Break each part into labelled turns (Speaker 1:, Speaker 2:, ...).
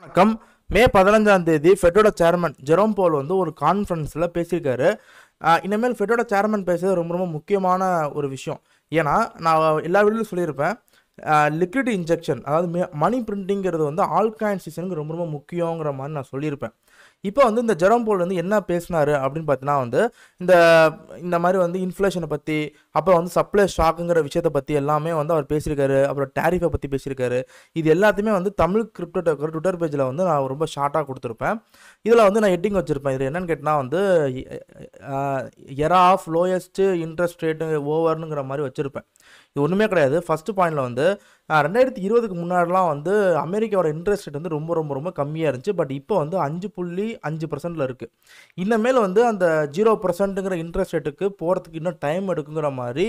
Speaker 1: வணக்கம். மே 15ஆம் தேதி ஃபெட்டோட சேர்மன் ஜெரோம் பவுல் வந்து ஒரு கான்ஃபரன்ஸில் பேசியிருக்காரு. இனிமேல் ஃபெட்டோட சேர்மன் பேசுறது ரொம்ப ரொம்ப முக்கியமான ஒரு விஷயம். ஏன்னா நான் எல்லா வீடியோலையும் சொல்லியிருப்பேன், லிக்விட் இன்ஜெக்ஷன், அதாவது மணி பிரிண்டிங்கிறது வந்து ஆல்காயின் சீசனுக்கு ரொம்ப ரொம்ப முக்கியங்கிற மாதிரி நான் சொல்லியிருப்பேன். இப்போ வந்து இந்த ஜெரோம் பவுல் வந்து என்ன பேசினாரு அப்படின்னு பார்த்தீங்கன்னா வந்து இந்த இந்த மாதிரி வந்து இன்ஃப்ளேஷனை பற்றி, அப்புறம் வந்து சப்ளை ஷாக்குங்கிற விஷயத்தை பற்றி எல்லாமே வந்து அவர் பேசியிருக்காரு. அப்புறம் டேரிஃபை பற்றி பேசியிருக்காரு. இது எல்லாத்தையுமே வந்து தமிழ் கிரிப்டோ டோக்கர் ட்விட்டர் பேஜில் வந்து நான் ரொம்ப ஷார்ட்டாக கொடுத்துருப்பேன். இதில் வந்து நான் ஹெட்டிங் வச்சுருப்பேன். இது என்னன்னு கேட்டால் வந்து era of lowest interest rate ஓவர்னுங்கிற மாதிரி வச்சுருப்பேன். இது ஒன்றுமே கிடையாது. ஃபஸ்ட்டு பாயிண்டில் வந்து 2020க்கு முன்னாடிலாம் வந்து அமெரிக்காவோட இன்ட்ரெஸ்ட் ரேட் வந்து ரொம்ப ரொம்ப ரொம்ப கம்மியாக இருந்துச்சு. பட் இப்போ வந்து 5.5% இருக்குது. இனிமேல் வந்து அந்த 0%ங்கிற இன்ட்ரெஸ்ட் ரேட்டுக்கு போகிறதுக்கு இன்னும் டைம் எடுக்குங்கிற மாதிரி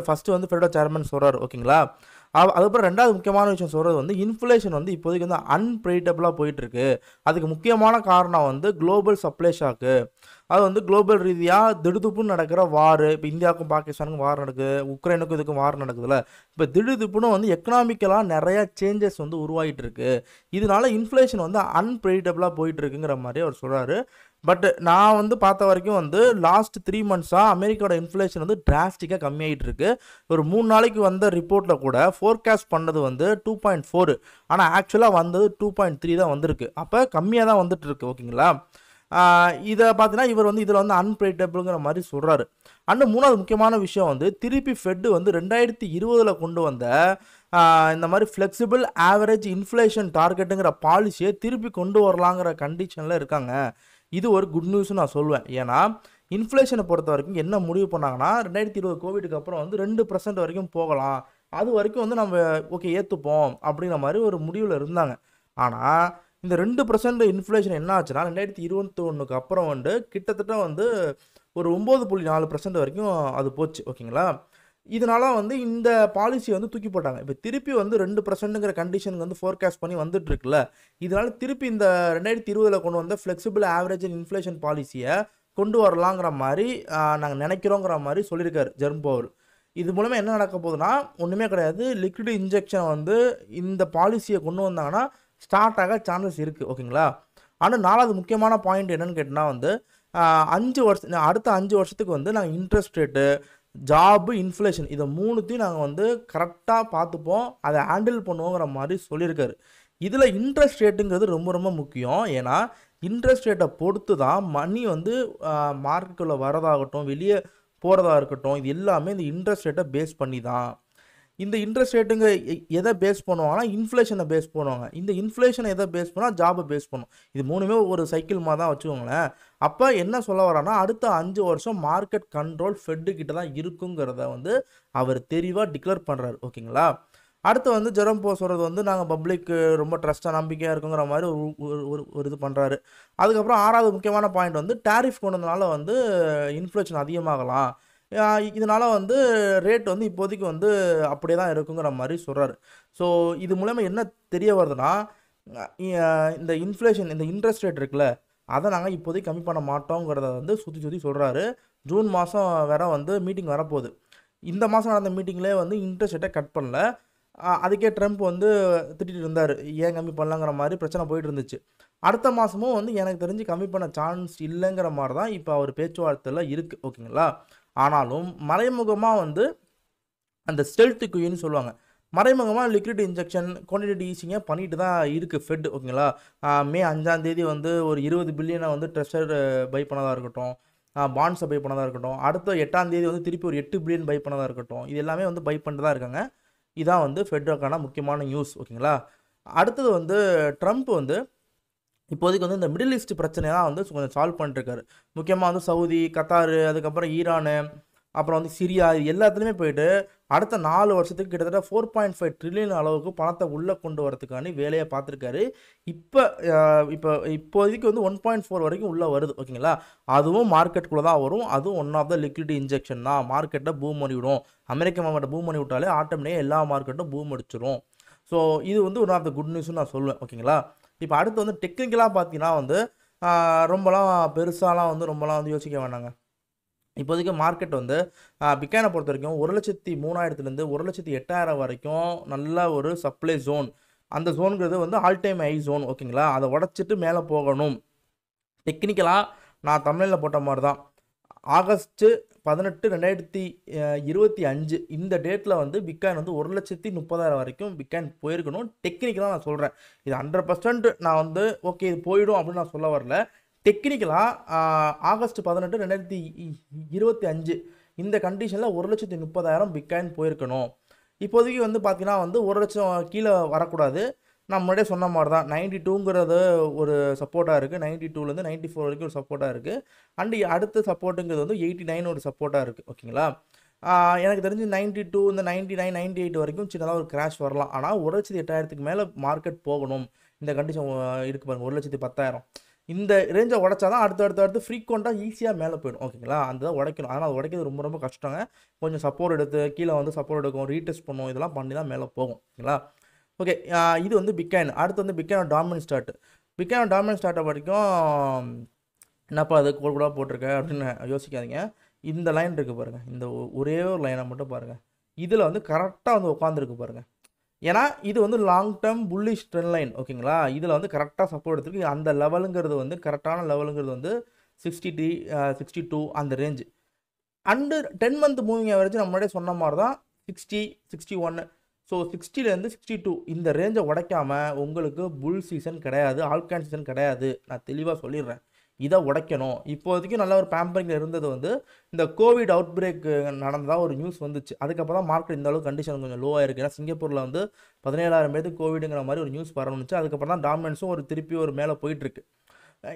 Speaker 1: ஃபஸ்ட்டு வந்து ஃபெடரல் சேர்மன் சொல்கிறார். ஓகேங்களா? அதுக்கப்புறம் ரெண்டாவது முக்கியமான விஷயம் சொல்கிறது வந்து இன்ஃப்ளேஷன் வந்து இப்போதைக்கு வந்து அன்பிரடிக்டபிளாக போயிட்டுருக்கு. அதுக்கு முக்கியமான காரணம் வந்து குளோபல் சப்ளை ஷாக்கு. அது வந்து குளோபல் ரீதியாக திடுதுப்புன்னு நடக்கிற வார். இப்போ இந்தியாவுக்கும் பாகிஸ்தானுக்கும் வார் நடக்குது, உக்ரைனுக்கும் இதுக்கும் வார் நடக்குதுல்ல. இப்போ திடுதுப்புன்னு வந்து எக்கனாமிக்கலாக நிறையா சேஞ்சஸ் வந்து உருவாகிட்டு இருக்கு. இதனால இன்ஃப்ளேஷன் வந்து அன்பிரடிக்டபிளாக போயிட்டு இருக்குங்கிற மாதிரி அவர் சொல்கிறாரு. பட் நான் வந்து பார்த்த வரைக்கும் வந்து லாஸ்ட் 3 மந்த்ஸாக அமெரிக்காவோட இன்ஃப்ளேஷன் வந்து டிராஸ்டிக்காக கம்மியாகிட்டு இருக்கு. ஒரு 3 நாளைக்கு வந்த ரிப்போர்ட்டில் கூட ஃபோர்காஸ்ட் பண்ணது வந்து 2.4, ஆனால் ஆக்சுவலாக வந்தது 2.3 தான் வந்திருக்கு. அப்போ கம்மியாக தான் வந்துட்டு இருக்கு. ஓகேங்களா? இதை பார்த்தீங்கன்னா இவர் வந்து இதில் வந்து அன்பிரடிக்டபிள்ங்கிற மாதிரி சொல்கிறாரு. அண்ட் மூணாவது முக்கியமான விஷயம் வந்து திருப்பி ஃபெட்டு வந்து 2020 கொண்டு வந்த இந்த மாதிரி ஃப்ளெக்சிபிள் ஆவரேஜ் இன்ஃப்ளேஷன் டார்கெட்டுங்கிற பாலிசியை திருப்பி கொண்டு வரலாங்கிற கண்டிஷனில் இருக்காங்க. இது ஒரு குட் நியூஸ்னு நான் சொல்லுவேன். ஏன்னா இன்ஃப்ளேஷனை பொறுத்த வரைக்கும் என்ன முடிவு பண்ணாங்கன்னா 2020 கோவிடுக்கு அப்புறம் வந்து 2% வரைக்கும் போகலாம், அது வரைக்கும் வந்து நம்ம ஓகே ஏற்றுப்போம் அப்படிங்கிற மாதிரி ஒரு முடிவில் இருந்தாங்க. ஆனால் இந்த 2% இன்ஃப்ளேஷன் என்ன ஆச்சுன்னா 2021க்கு அப்புறம் வந்து கிட்டத்தட்ட வந்து ஒரு 9.4% வரைக்கும் அது போச்சு. ஓகேங்களா? இதனால வந்து இந்த பாலிசி வந்து தூக்கி போட்டாங்க. இப்போ திருப்பி வந்து 2%ங்கிற கண்டிஷனுக்கு வந்து ஃபோர்காஸ்ட் பண்ணி வந்துட்டு இருக்குல்ல. இதனால திருப்பி இந்த 2020 கொண்டு வந்த ஃப்ளெக்சிபிள் ஆவரேஜ் இன்ஃப்ளேஷன் பாலிசியை கொண்டு வரலாங்கிற மாதிரி நாங்கள் நினைக்கிறோங்கிற மாதிரி சொல்லியிருக்காரு ஜெரோம் பவுல். இது மூலமாக என்ன நடக்க போகுதுன்னா ஒன்றுமே கிடையாது. லிக்விட் இன்ஜெக்ஷன் வந்து இந்த பாலிசியை கொண்டு வந்தாங்கன்னா ஸ்டார்ட் ஆக சான்சஸ் இருக்குது. ஓகேங்களா? ஆனால் நாலாவது முக்கியமான பாயிண்ட் என்னன்னு கேட்டிங்கன்னா வந்து 5 வருஷம் அடுத்த 5 வருஷத்துக்கு வந்து நாங்கள் இன்ட்ரெஸ்ட் ரேட்டு, ஜாபு, இன்ஃப்ளேஷன் இதை மூணுத்தையும் நாங்கள் வந்து கரெக்டாக பார்த்துப்போம், அதை ஹேண்டில் பண்ணுவோங்கிற மாதிரி சொல்லியிருக்காரு. இதில் இன்ட்ரெஸ்ட் ரேட்டுங்கிறது ரொம்ப ரொம்ப முக்கியம். ஏன்னா இன்ட்ரெஸ்ட் ரேட்டை பொறுத்து தான் மணி வந்து மார்க்கெட்டுக்குள்ளே வரதாகட்டும், வெளியே போகிறதா இருக்கட்டும், இது எல்லாமே இந்த இன்ட்ரெஸ்ட் ரேட்டை பேஸ் பண்ணி தான். இந்த இன்ட்ரெஸ்ட் ரேட்டுங்க எதை பேஸ் பண்ணுவாங்கன்னா இன்ஃப்ளேஷனை பேஸ் பண்ணுவாங்க. இந்த இன்ஃப்ளேஷனை எதை பேஸ் பண்ணால் ஜாபை பேஸ் பண்ணும். இது மூணுமே ஒரு சைக்கிள் மாதிரி தான் வச்சுக்கோங்களேன். அப்போ என்ன சொல்ல வரான்னா அடுத்த 5 வருஷம் மார்க்கெட் கண்ட்ரோல் ஃபெட்டு கிட்ட தான் இருக்குங்கிறத வந்து அவர் தெளிவாக டிக்ளேர் பண்ணுறாரு. ஓகேங்களா? அடுத்து வந்து ஜெரோம் பவுல் சொல்கிறது வந்து நாங்கள் பப்ளிக் ரொம்ப ட்ரஸ்ட்டாக நம்பிக்கையாக இருக்குங்கிற மாதிரி ஒரு இது பண்ணுறாரு. அதுக்கப்புறம் 6வது முக்கியமான பாயிண்ட் வந்து டேரிஃப் கொண்டு வந்தனால வந்து இன்ஃப்ளேஷன் அதிகமாகலாம், இதனால் வந்து ரேட் வந்து இப்போதைக்கு வந்து அப்படியே தான் இருக்குங்கிற மாதிரி சொல்கிறாரு. ஸோ இது மூலமா என்ன தெரிய வருதுன்னா இந்த இன்ஃப்ளேஷன், இந்த இன்ட்ரெஸ்ட் ரேட் இருக்குல்ல, அதை நாங்கள் இப்போதைக்கு கம்மி பண்ண மாட்டோங்கிறத வந்து சுற்றி சொல்கிறாரு. ஜூன் மாதம் வேற வந்து மீட்டிங் வரப்போகுது. இந்த மாதம் நடந்த மீட்டிங்லேயே வந்து இன்ட்ரெஸ்ட் ரேட்டை கட் பண்ணல. அதுக்கே ட்ரம்ப் வந்து திட்டிகிட்டு இருந்தார், ஏன் கம்மி பண்ணலாங்கிற மாதிரி பிரச்சனை போயிட்டு இருந்துச்சு. அடுத்த மாதமும் வந்து எனக்கு தெரிஞ்சு கம்மி பண்ண சான்ஸ் இல்லைங்கிற மாதிரி தான் இப்போ அவர் பேச்சுவார்த்தையில் இருக்குது. ஓகேங்களா? ஆனாலும் மறைமுகமாக வந்து அந்த ஸ்டெல்த் குயின்னு சொல்லுவாங்க, மறைமுகமாக லிக்விட் இன்ஜெக்ஷன், குவான்டிட்டி ஈஸிங்காக பண்ணிட்டு தான் இருக்குது ஃபெட். ஓகேங்களா? மே 5ஆம் தேதி வந்து ஒரு 20 பில்லியனை வந்து ட்ரெஷர் பை பண்ணதாக இருக்கட்டும், பாண்ட்ஸை பை பண்ணதாக இருக்கட்டும், அடுத்த 8ஆம் தேதி வந்து திருப்பி ஒரு 8 பில்லியன் பை பண்ணதாக இருக்கட்டும், இது எல்லாமே வந்து பை பண்ணிட்டு தான் இருக்காங்க. இதான் வந்து ஃபெட்டுக்கான முக்கியமான நியூஸ். ஓகேங்களா? அடுத்தது வந்து ட்ரம்ப் வந்து இப்போதைக்கு வந்து இந்த மிடில் ஈஸ்ட் பிரச்சனை தான் வந்து கொஞ்சம் சால்வ் பண்ணிட்டுருக்காரு. முக்கியமாக வந்து சவுதி, கத்தாரு, அதுக்கப்புறம் ஈரானு, அப்புறம் வந்து சிரியா, இது எல்லாத்துலேயுமே போயிட்டு அடுத்த 4 வருஷத்துக்கு கிட்டத்தட்ட 4.5 ட்ரில்லியன் அளவுக்கு பணத்தை உள்ளே கொண்டு வரதுக்கான வேலையை பார்த்துருக்காரு. இப்போதைக்கு வந்து 1.4 வரைக்கும் உள்ளே வருது. ஓகேங்களா? அதுவும் மார்க்கெட்டுக்குள்ளே தான் வரும். அதுவும் one of the liquid injection தான். மார்க்கெட்டை பூம் பண்ணி விடும். அமெரிக்க மார்க்கெட்டை பூம் பண்ணி விட்டாலே ஆட்டோமேட்டிக்காக எல்லா மார்க்கெட்டும் பூம் அடிச்சிடும். ஸோ இது வந்து ஒன் ஆஃப் த குட் நியூஸ்னு நான் சொல்லுவேன். ஓகேங்களா? இப்போ அடுத்து வந்து டெக்னிக்கலாக பார்த்தீங்கன்னா வந்து ரொம்பலாம் பெருசாலாம் வந்து ரொம்பலாம் வந்து யோசிக்க வேண்டாங்க. இப்போதைக்கு மார்க்கெட் வந்து பிட்காயினை பொறுத்த வரைக்கும் 1,03,000லேருந்து 1,08,000 வரைக்கும் நல்ல ஒரு சப்ளை ஜோன். அந்த ஜோனுங்கிறது வந்து ஆல் டைம் ஹை ஜோன் ஓகேங்களா. அதை உடச்சிட்டு மேலே போகணும். டெக்னிக்கலாக நான் தமிழில் போட்ட மாதிரி தான் ஆகஸ்ட் 18 2025 இந்த டேட்டில் வந்து பிட்காயின் வந்து 1,30,000 வரைக்கும் பிட்காயின் போயிருக்கணும். டெக்னிக்கலாக நான் சொல்கிறேன், இது 100% நான் வந்து ஓகே இது போயிடும் அப்படின்னு நான் சொல்ல வரல. டெக்னிக்கலாக ஆகஸ்ட் 18 2025 இந்த கண்டிஷனில் 1,30,000 பிட்காயின் போயிருக்கணும். இப்போதைக்கு வந்து பார்த்தீங்கன்னா வந்து 1,00,000 கீழே வரக்கூடாது. நான் முன்னாடியே சொன்ன மாதிரி தான் 92ங்கிறது ஒரு சப்போர்ட்டாக இருக்குது, 92லேருந்து 94 வரைக்கும் ஒரு சப்போர்ட்டாக இருக்குது. அண்டு அடுத்த சப்போர்ட்டுங்கிறது வந்து 89 ஒரு சப்போர்ட்டாக இருக்குது ஓகேங்களா. எனக்கு தெரிஞ்சு 92 இந்த 99 98 வரைக்கும் சின்னதாக ஒரு கிராஷ் வரலாம். ஆனால் 1,08,000க்கு மேலே மார்க்கெட் போகணும். இந்த கண்டிஷன் இருக்குது பாருங்கள், 1,10,000 இந்த ரேஞ்சை உடைச்சா தான் அடுத்து ஃப்ரீக்வெண்ட்டாக ஈஸியாக மேலே போயிடும் ஓகேங்களா. அந்த தான் உடைக்கணும். ஆனால் அது உடைக்கிறது ரொம்ப ரொம்ப கஷ்டங்க. கொஞ்சம் சப்போர்ட் எடுத்து கீழே வந்து சப்போர்ட் எடுக்கும், ரீடெஸ்ட் பண்ணும், இதெல்லாம் பண்ணி தான் மேலே போகும் ஓகேங்களா. ஓகே, இது வந்து பிட்காயின். அடுத்து வந்து bitcoin dominant start. Bitcoin dominant ஸ்டார்ட்டை வரைக்கும் என்னப்பா அது கோல் கூட போட்டிருக்க அப்படின்னு யோசிக்காதீங்க. இந்த லைன் இருக்குது பாருங்கள், இந்த ஒரே ஒரு லைனை மட்டும் பாருங்கள். இதில் வந்து கரெக்டாக வந்து உட்காந்துருக்கு பாருங்கள். ஏன்னா இது வந்து long term bullish trend line ஓகேங்களா. இதில் வந்து கரெக்டாக சப்போர்ட் எடுத்துருக்கு. அந்த லெவலுங்கிறது வந்து கரெக்டான லெவலுங்கிறது வந்து 63 62 அந்த range. And 10 month moving average நம்ம முன்னாடியே சொன்ன மாதிரி தான் 60 61. ஸோ 60லேருந்து 62 இந்த ரேஞ்சை உடைக்காமல் உங்களுக்கு புல் சீசன் கிடையாது, ஆல்கான் சீசன் கிடையாது. நான் தெளிவாக சொல்லிடுறேன், இதை உடைக்கணும். இப்போதைக்கு நல்ல ஒரு பேம்பரிங்கில் இருந்தது வந்து இந்த கோவிட் அவுட் பிரேக் நடந்ததாக ஒரு நியூஸ் வந்துச்சு. அதுக்கப்புறம் தான் மார்க்கெட் இந்த அளவுக்கு கண்டிஷன் கொஞ்சம் லோவாக இருக்குது. ஏன்னா சிங்கப்பூரில் வந்து 17,000 பேருக்கு கோவிடுங்கிற மாதிரி ஒரு நியூஸ் பரவணுச்சு. அதுக்கப்புறம் தான் டாமினன்ஸும் ஒரு திருப்பி ஒரு மேலே போயிட்டுருக்கு.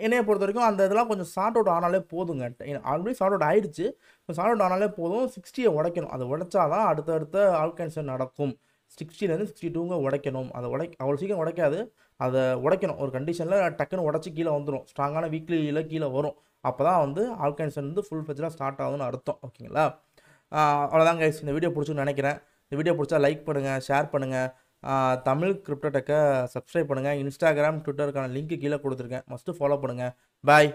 Speaker 1: என்னையை பொறுத்த வரைக்கும் அந்த இதெல்லாம் கொஞ்சம் சார்ட் அவுட் ஆனாலே போதுங்க. ஆல்ரெடி சார்ட் அவுட் ஆயிடுச்சு, சார்ட் அவுட் ஆனாலே போதும். 60யை உடைக்கணும். அதை உடைச்சா தான் அடுத்த ஆல்கான்சன் நடக்கும். 60லேருந்து 62 உடைக்கணும். அதை அவ்வளோ சீக்கிரம் உடைக்காது, அதை உடைக்கணும். ஒரு கண்டிஷனில் டக்குன்னு உடச்சி கீழே வந்துடும், ஸ்ட்ராங்கான வீக்லியில் கீழே வரும். அப்போ தான் வந்து ஆல்கான்சன் வந்து ஃபுல் ஃபெஜ்ஜாக ஸ்டார்ட் ஆகுதுன்னு அர்த்தம் ஓகேங்களா. அவ்வளோதான் கைஸ், இந்த வீடியோ பிடிச்சுன்னு நினைக்கிறேன். இந்த வீடியோ பிடிச்சா லைக் பண்ணுங்கள், ஷேர் பண்ணுங்கள். தமிழ் கிரிப்டோ டெக்கை சப்ஸ்கிரைப் பண்ணுங்கள். இன்ஸ்டாகிராம் ட்விட்டருக்கான லிங்க் கீழே கொடுத்துருக்கேன், மஸ்ட்டு ஃபாலோ பண்ணுங்கள். பாய்.